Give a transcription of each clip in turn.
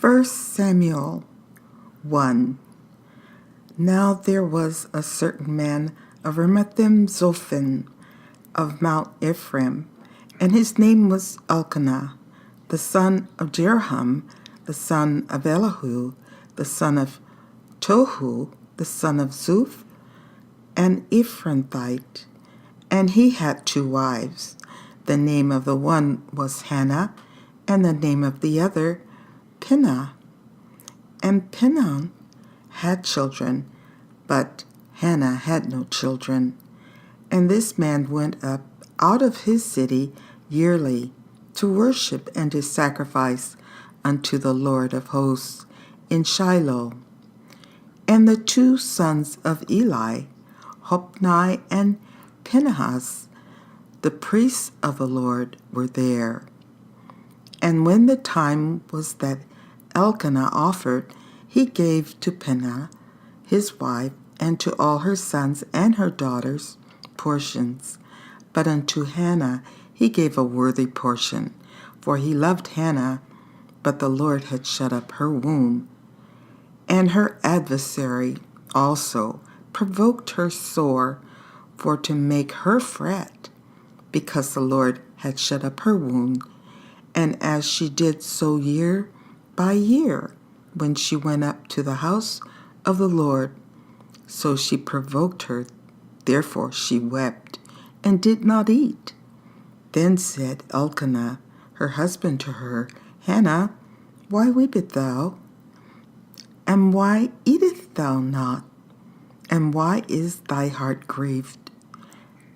1 Samuel 1. Now there was a certain man of Ramathaimzophim of Mount Ephraim, and his name was Elkanah, the son of Jeroham, the son of Elihu, the son of Tohu, the son of Zuph, an Ephrathite. And he had 2 wives. The name of the one was Hannah, and the name of the other Peninnah. And Peninnah had children, but Hannah had no children. And this man went up out of his city yearly to worship and to sacrifice unto the Lord of hosts in Shiloh. And the 2 sons of Eli, Hophni and Phinehas, the priests of the Lord, were there. And when the time was that Elkanah offered, he gave to Peninnah, his wife, and to all her sons and her daughters portions. But unto Hannah he gave a worthy portion, for he loved Hannah, but the Lord had shut up her womb. And her adversary also provoked her sore, for to make her fret, because the Lord had shut up her womb. And as she did so year by year, when she went up to the house of the Lord, so she provoked her. Therefore she wept, and did not eat. Then said Elkanah, her husband, to her, Hannah, why weepest thou? And why eatest thou not? And why is thy heart grieved?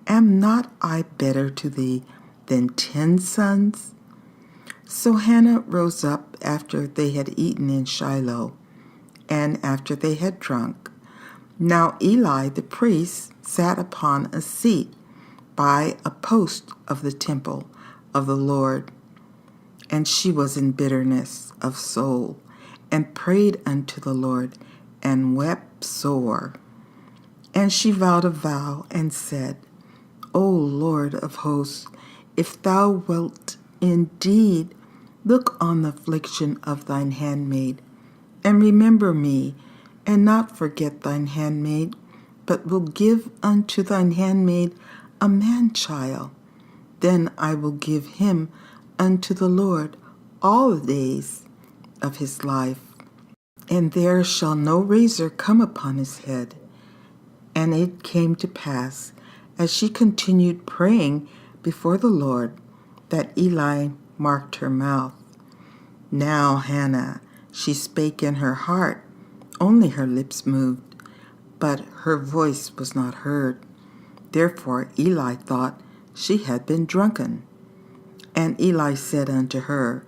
Am not I better to thee than 10 sons? So Hannah rose up after they had eaten in Shiloh, and after they had drunk. Now Eli the priest sat upon a seat by a post of the temple of the Lord, and she was in bitterness of soul, and prayed unto the Lord, and wept sore. And she vowed a vow, and said, O Lord of hosts, if thou wilt indeed look on the affliction of thine handmaid, and remember me, and not forget thine handmaid, but will give unto thine handmaid a man-child, then I will give him unto the Lord all the days of his life, and there shall no razor come upon his head. And it came to pass, as she continued praying before the Lord, that Eli marked her mouth. Now Hannah, she spake in her heart, only her lips moved, but her voice was not heard. Therefore Eli thought she had been drunken. And Eli said unto her,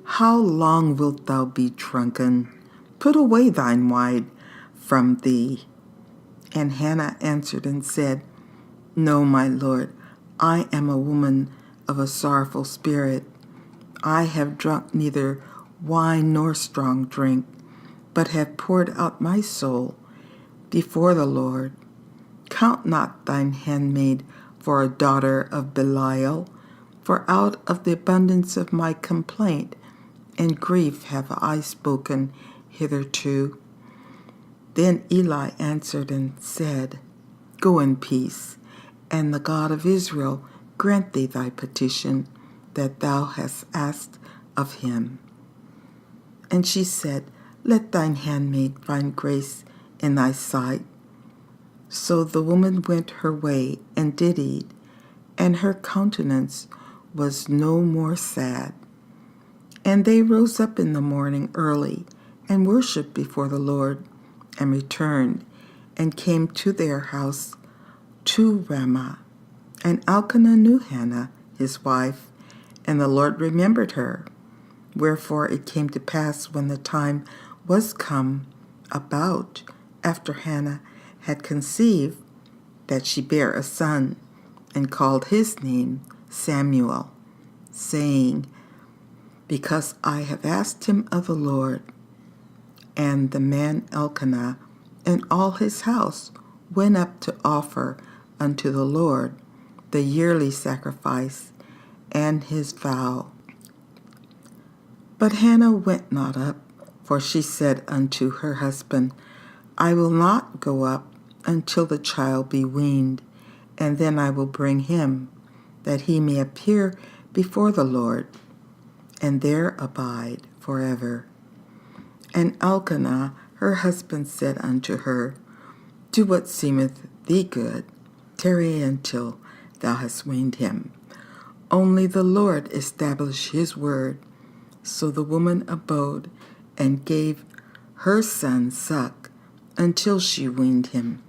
How long wilt thou be drunken? Put away thine wine from thee. And Hannah answered and said, No, my Lord, I am a woman of a sorrowful spirit. I have drunk neither wine nor strong drink, but have poured out my soul before the Lord. Count not thine handmaid for a daughter of Belial, for out of the abundance of my complaint and grief have I spoken hitherto. Then Eli answered and said, Go in peace, and the God of Israel grant thee thy petition that thou hast asked of him. And she said, Let thine handmaid find grace in thy sight. So the woman went her way and did eat, and her countenance was no more sad. And they rose up in the morning early, and worshipped before the Lord, and returned, and came to their house to Ramah. And Elkanah knew Hannah, his wife, and the Lord remembered her. Wherefore it came to pass, when the time was come about after Hannah had conceived, that she bare a son, and called his name Samuel, saying, Because I have asked him of the Lord. And the man Elkanah and all his house went up to offer unto the Lord the yearly sacrifice and his vow. But Hannah went not up For she said unto her husband, I will not go up until the child be weaned, and then I will bring him, that he may appear before the Lord, and there abide forever. And Elkanah her husband said unto her, Do what seemeth thee good, tarry until thou hast weaned him. Only the Lord establish his word. So the woman abode and gave her son suck until she weaned him.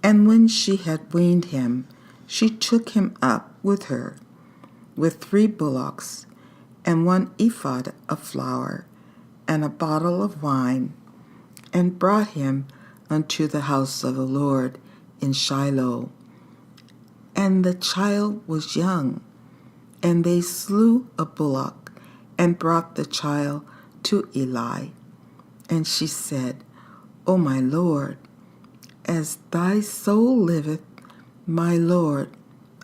And when she had weaned him, she took him up with her, with 3 bullocks, and 1 ephod of flour, and a bottle of wine, and brought him unto the house of the Lord in Shiloh. And the child was young, and they slew a bullock, and brought the child to Eli. And she said, O my Lord, as thy soul liveth, my Lord,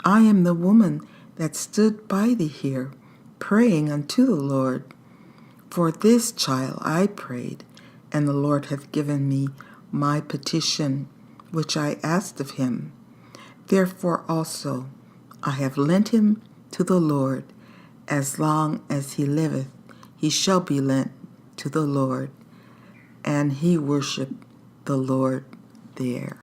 I am the woman that stood by thee here, praying unto the Lord. For this child I prayed, and the Lord hath given me my petition, which I asked of him. Therefore also I have lent him to the Lord. As long as he liveth, he shall be lent to the Lord. And he worshiped the Lord there.